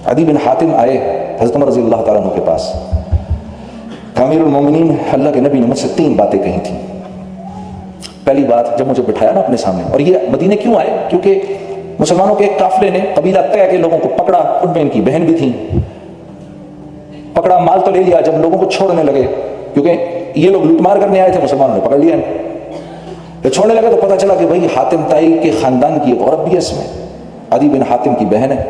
अदी बिन हातिम आए हज़रत उमर रज़ी अल्लाह ताला अन्हु के पास, अमीरुल मोमिनीन, अल्लाह के नबी ने मुझसे 3 बातें कही थी। पहली बात, जब मुझे बिठाया ना अपने सामने, और ये मदीने क्यों आए, क्योंकि मुसलमानों के एक काफिले ने कबीला तय के लोगों को पकड़ा, उनमें इनकी बहन भी थी, पकड़ा, माल तो ले लिया। जब लोगों को छोड़ने लगे, क्योंकि ये लोग लूटमार करने आए थे, मुसलमानों ने पकड़ लिया। जब छोड़ने लगे तो पता चला कि भाई हातिम ताई के खानदान की एक औरत भी है इसमें, अदी बिन हातिम की बहन है।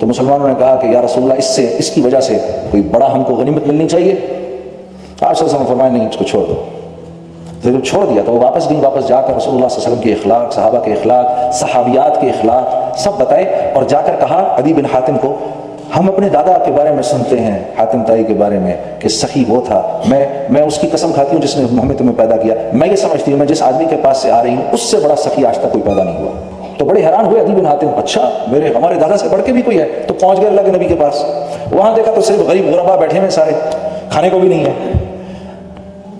तो मुसलमानों ने कहा कि या रसूलल्लाह, इसकी वजह से कोई बड़ा हमको गनीमत मिलनी चाहिए। आप सल्लल्लाहु अलैहि वसल्लम फरमाए नहीं, इसको छोड़ दो। तो जब छोड़ दिया तो वो वापस गई, वापस जाकर रसूलुल्लाह सल्लल्लाहु अलैहि वसल्लम के इखलाक, सहाबा के इखलाक, सहाबियात के इखलाक सब बताए, और जाकर कहा अदी बिन हातिम को, हम अपने दादा के बारे में सुनते हैं, हातिम ताई के बारे में, कि सखी वो था, मैं उसकी कसम खाती हूँ जिसने हमें तुम्हें पैदा किया। मैं ये समझती हूँ मैं जिस आदमी के पास से आ रही हूँ उससे बड़ा सखी आज तक कोई पैदा नहीं हुआ। तो बड़े हैरान हुए अदी बिन हातिम, अच्छा हमारे दादा से बढ़ के भी कोई है। तो पहुंच गए अल्लाह के नबी के पास, वहां देखा तो सिर्फ गरीब गुरबा बैठे हुए सारे, खाने को भी नहीं है।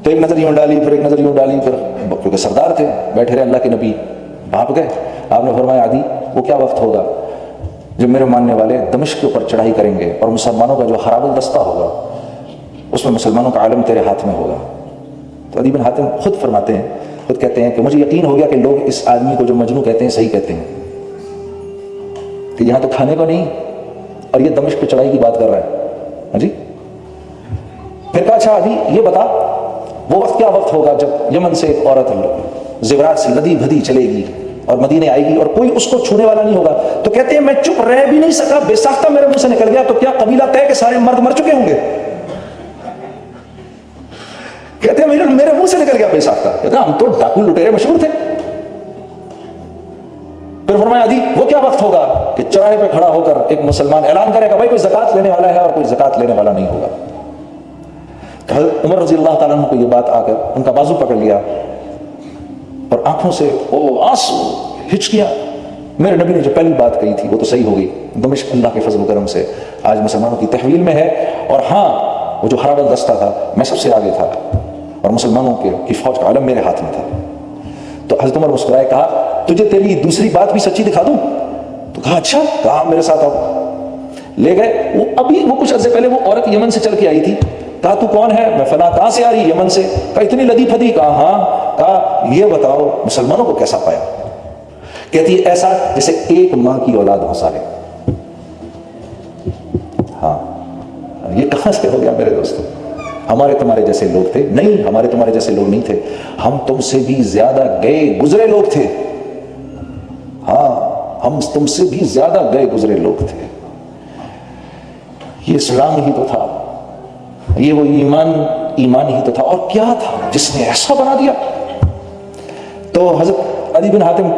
तो एक नजर यूं डाली, फिर एक नजर यूं डाली, फिर क्योंकि सरदार थे बैठे रहे, अल्लाह के नबी भाप गए। आपने फरमाया आदि, वो क्या वक्त होगा जब मेरे मानने वाले दमिश्क के ऊपर चढ़ाई करेंगे और मुसलमानों का जो खराबुल दस्ता होगा उसमें मुसलमानों का आलम तेरे हाथ में होगा। तो अदी बिन हातिम खुद फरमाते हैं, खुद कहते हैं कि मुझे यकीन हो गया कि लोग इस आदमी को जो मजनू कहते हैं सही कहते हैं, कि यहाँ तो खाने को नहीं और ये दमिश्क पे चढ़ाई की बात कर रहा है। हाँ जी। फिर कहा अच्छा अदी ये बता, वो वक्त क्या वक्त होगा जब यमन से एक औरत ज़ेवरात से लदी भदी चलेगी और मदीने आएगी और कोई उसको छूने वाला नहीं होगा। तो कहते हैं मैं चुप रह भी नहीं सका, बेसाख्ता मेरे मुंह से निकल गया। तो क्या कबीला तय के सारे मर्द मर चुके होंगे? कहते हैं मेरे मुंह से निकल गया बेसाख्ता। कहते हैं हम तो डाकू लुटेरे मशहूर थे। फिर फरमाया अदी वो क्या वक्त होगा कि चौराहे पे खड़ा होकर एक मुसलमान ऐलान करेगा भाई कोई ज़कात लेने वाला है और कोई ज़कात लेने वाला नहीं होगा। तो उमर रज़ी अल्लाह ताला अन्हु को ये बात आकर उनका बाजू पकड़ लिया और आंखों से आंसू, हिचकियां। मेरे नबी ने जो पहली बात कही थी वो तो सही हो गई। दमिश्क अल्लाह के फजल करम से आज मुसलमानों की तहवील में है, और हाँ वो जो खराबल दस्ता था मैं सबसे आगे था और मुसलमानों की फौज का आलम मेरे हाथ में था। तो हज़रत उमर मुस्कुराए, कहा तुझे तेरी दूसरी बात भी सच्ची दिखा दूं? तो कहा अच्छा, कहा मेरे साथ आओ। ले गए। वो अभी वो कुछ अर्से पहले वो औरत यमन से चल के आई थी। कहा तू कौन है? मैं फला। कहां से आ रही? यमन से। कहा इतनी लदी फदी? कहा हाँ। कहा ये बताओ मुसलमानों को कैसा पाया? कहती है ऐसा जैसे एक मां की औलाद हो सारे। हाँ, ये कहां से हो गया मेरे दोस्तों? हमारे तुम्हारे जैसे लोग थे? नहीं, हमारे तुम्हारे जैसे लोग नहीं थे, हम तुमसे भी ज्यादा गए गुजरे लोग थे। हाँ, हम तुमसे भी ज्यादा गए गुजरे लोग थे। ये इस्लाम ही तो था, ये वो ईमान ही तो था। और क्या था जिसने ऐसा बना दिया? तो हज़रत अदी बिन हातिम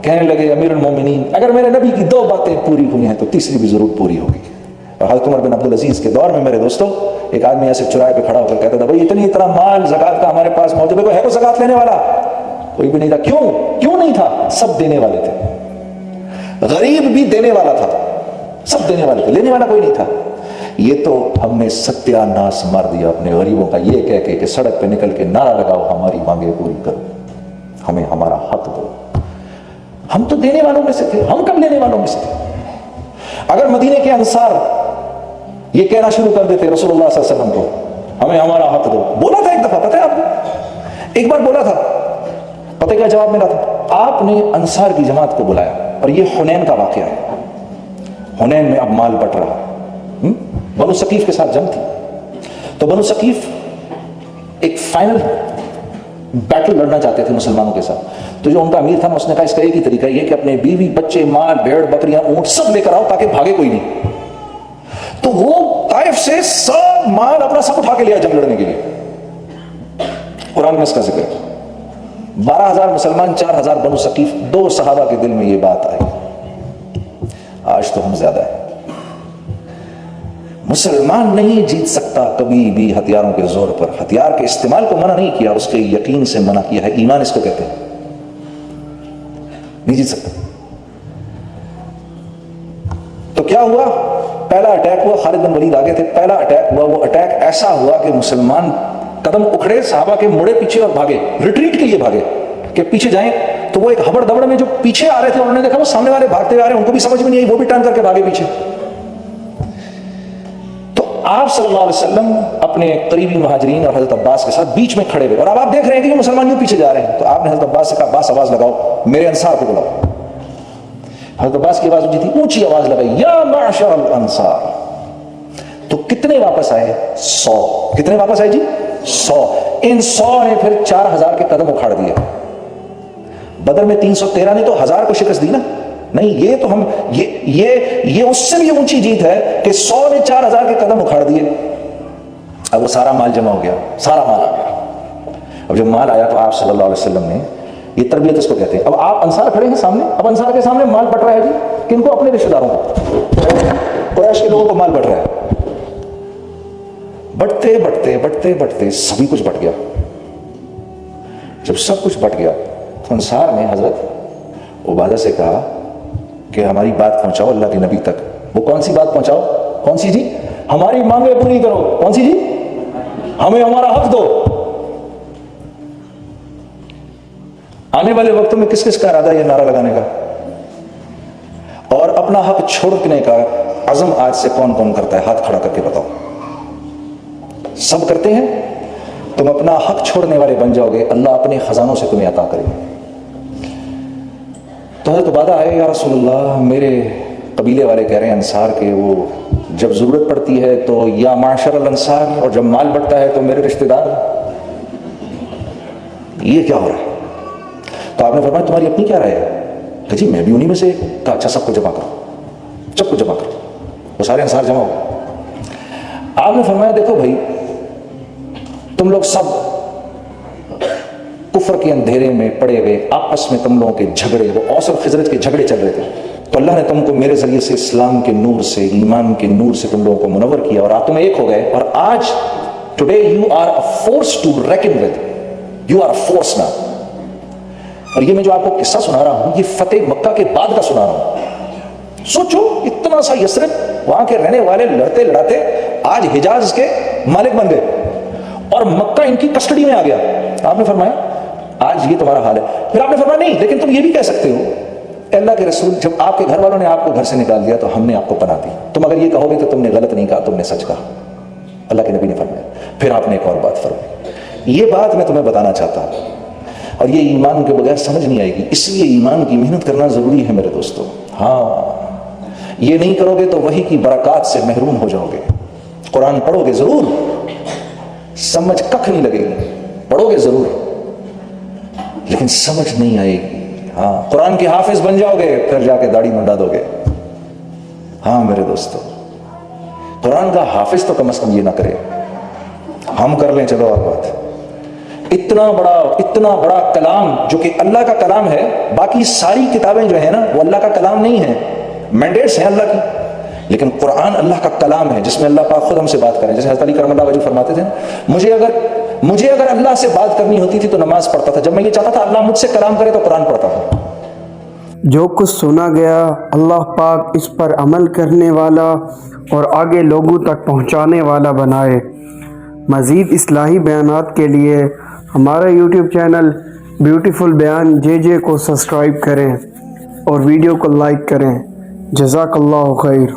कहने लगे अमीरुल मोमिनीन, अगर मेरे नबी की 2 बातें पूरी हुई हैं तो तीसरी भी जरूर पूरी होगी। और हज़रत उमर बिन अब्दुल अजीज के दौर में मेरे दोस्तों एक आदमी ऐसे चौराहे पे खड़ा होकर कहता था भाई इतना माल ज़कात का हमारे पास मौजूद है, कोई ज़कात लेने वाला? कोई भी नहीं था। क्यों नहीं था? सब देने वाले थे। गरीब भी देने वाला था, सब देने वाले थे, लेने वाला कोई नहीं था। ये तो हमने सत्यानाश मार दिया अपने गरीबों का, ये कह के कि सड़क पे निकल के नारा लगाओ हमारी मांगे पूरी करो, हमें हमारा हक दो। हम तो देने वालों में से थे, हम कब लेने वालों में से थे? अगर मदीने के अंसार ये कहना शुरू कर देते रसूलुल्लाह सल्लल्लाहु अलैहि वसल्लम को हमें हमारा हक दो, बोला था एक दफा, पता है आपको? एक बार बोला था, पता है क्या जवाब मिला था? आपने अंसार की जमात को बुलाया, और ये हुनैन का वाकया है। हुनैन में अब माल बट रहा, बनु सकीफ के साथ जंग थी। तो बनु सकीफ एक फाइनल बैटल लड़ना चाहते थे मुसलमानों के साथ। तो जो उनका अमीर था ना उसने कहा इसका एक ही तरीका ये कि अपने बीवी बच्चे माल भेड़ बकरियां ऊंट सब लेकर आओ ताकि भागे कोई नहीं। तो वो ताइफ से सब माल अपना सब उठा के लिया जंग लड़ने के लिए। कुरान में इसका जिक्र है। 12,000 मुसलमान, 4,000 बनु सकीफ। 2 सहाबा के दिल में ये बात आई, आज तो हम ज्यादा है। मुसलमान नहीं जीत सकता कभी भी हथियारों के जोर पर। हथियार के इस्तेमाल को मना नहीं किया, उसके यकीन से मना किया है। ईमान इसको कहते हैं, नहीं जीत सकता। तो क्या हुआ? पहला अटैक हुआ, खालिद बिन वलीद आगे थे। पहला अटैक हुआ, वो अटैक ऐसा हुआ कि मुसलमान कदम उखड़े, सहाबा के मुड़े पीछे और भागे, रिट्रीट के लिए भागे कि पीछे जाएं। तो वो एक हबड़ दबड़ में जो पीछे आ रहे थे उन्होंने देखा वो सामने वाले भागते आ रहे हैं, उनको भी समझ में नहीं आई, वो भी टर्न करके भागे पीछे। آپ صلی اللہ علیہ وسلم اپنے قریبی مہاجرین اور حضرت عباس کے ساتھ بیچ میں کھڑے ہوئے، اور اب آپ دیکھ رہے ہیں کہ یہ مسلمان یوں پیچھے جا رہے ہیں، تو آپ نے حضرت عباس سے کہا عباس آواز لگاؤ، میرے انصار کو بلاؤ۔ حضرت عباس کی آواز اونچی تھی، اونچی آواز لگائی، یا معشر الانصار۔ تو کتنے واپس آئے؟ 100۔ کتنے واپس آئے جی؟ 100۔ ان 100 نے پھر 4000 کے قدم اکھاڑ دیے۔ بدر میں 313 نے تو 1000 کو شکست دی نا، نہیں یہ تو ہم یہ اس سے بھی اونچی جیت ہے کہ 100 نے 4000 کے قدم اکھاڑ دیے۔ اب وہ سارا مال جمع ہو گیا، سارا مال آ گیا۔ اب جب مال آیا تو آپ صلی اللہ علیہ وسلم نے، یہ تربیت اس کو کہتے ہیں، اب آپ انصار کھڑے ہیں سامنے، اب انصار کے سامنے مال بٹ رہا ہے جی، کن کو؟ اپنے رشتہ داروں کو، قریش کے لوگوں کو مال بٹ رہا ہے۔ بٹتے بٹتے بٹتے بٹتے سبھی کچھ بٹ گیا۔ جب سب کچھ بٹ گیا تو انصار نے حضرت عبادہ سے کہا کہ ہماری بات پہنچاؤ اللہ کے نبی تک۔ وہ کون سی بات پہنچاؤ؟ کون سی جی؟ ہماری مانگیں پوری کرو۔ کون سی جی؟ ہمیں ہمارا حق دو۔ آنے والے وقتوں میں کس کس کا ارادہ یہ نعرہ لگانے کا اور اپنا حق چھوڑنے کا عزم آج سے کون کون کرتا ہے؟ ہاتھ کھڑا کر کے بتاؤ۔ سب کرتے ہیں؟ تم اپنا حق چھوڑنے والے بن جاؤ گے، اللہ اپنے خزانوں سے تمہیں عطا کرے گا۔ تو حضرت عبادہ آئے، یا رسول اللہ میرے قبیلے والے کہہ رہے ہیں انصار کے، وہ جب ضرورت پڑتی ہے تو یا معاشر الانصار، اور جب مال بڑھتا ہے تو میرے رشتہ دار، یہ کیا ہو رہا ہے؟ تو آپ نے فرمایا تمہاری اپنی کیا رائے ہے؟ کہ جی میں بھی انہی میں سے کہا اچھا سب کو جمع کرو، سب کو جمع کرو۔ وہ سارے انصار جمع ہو۔ آپ نے فرمایا دیکھو بھائی تم لوگ سب کفر کے اندھیرے میں پڑے ہوئے، آپس میں تم لوگوں کے جھگڑے، وہ اوس اور خزرج کے جھگڑے چل رہے تھے، تو اللہ نے تم کو میرے ذریعے سے اسلام کے نور سے، ایمان کے نور سے تم لوگوں کو منور کیا، اور تم ایک ہو گئے، اور آج today you are a force to reckon with, you are a force نا۔ اور یہ میں جو آپ کو قصہ سنا رہا ہوں یہ فتح مکہ کے بعد کا سنا رہا ہوں۔ سوچو اتنا سا یثرب، وہاں کے رہنے والے لڑتے لڑاتے آج حجاز کے مالک بن گئے اور مکہ ان کی کسٹڈی میں آ گیا۔ آپ نے فرمایا آج یہ تمہارا حال ہے۔ پھر آپ نے فرمایا نہیں لیکن تم یہ بھی کہہ سکتے ہو کہ اللہ کے رسول جب آپ کے گھر والوں نے آپ کو گھر سے نکال دیا تو ہم نے آپ کو پناہ دی، تم اگر یہ کہو گے تو تم نے غلط نہیں کہا، تم نے سچ کہا۔ اللہ کے نبی نے فرمایا۔ پھر آپ نے ایک اور بات فرمائی، یہ بات میں تمہیں بتانا چاہتا ہوں، اور یہ ایمان کے بغیر سمجھ نہیں آئے گی، اس لیے ایمان کی محنت کرنا ضروری ہے میرے دوستو۔ ہاں یہ نہیں کرو گے تو وحی کی برکات سے محروم ہو جاؤ گے۔ قرآن پڑھو گے ضرور، سمجھ ککھ نہیں لگے گی، پڑھو گے ضرور لیکن سمجھ نہیں آئے گی۔ ہاں قرآن کے حافظ بن جاؤ گے، پھر جا کے داڑھی منڈا دو گے۔ ہاں میرے دوستو قرآن کا حافظ تو کم از کم یہ نہ کرے، ہم کر لیں چلو اور بات۔ اتنا بڑا کلام جو کہ اللہ کا کلام ہے، باقی ساری کتابیں جو ہیں نا وہ اللہ کا کلام نہیں ہیں، مینڈیٹس ہیں اللہ کی، لیکن قرآن اللہ کا کلام ہے جس میں اللہ پاک خود ہم سے بات کریں۔ جیسے حضرت علی کرم اللہ وجہ فرماتے تھے مجھے اگر اللہ سے بات کرنی ہوتی تھی تو نماز پڑھتا تھا، جب میں یہ چاہتا تھا اللہ مجھ سے کلام کرے تو قرآن پڑھتا تھا۔ جو کچھ سنا گیا اللہ پاک اس پر عمل کرنے والا اور آگے لوگوں تک پہنچانے والا بنائے۔ مزید اصلاحی بیانات کے لیے ہمارا یوٹیوب چینل بیوٹیفل بیان JJ کو سبسکرائب کریں اور ویڈیو کو لائک کریں۔ جزاک اللہ خیر۔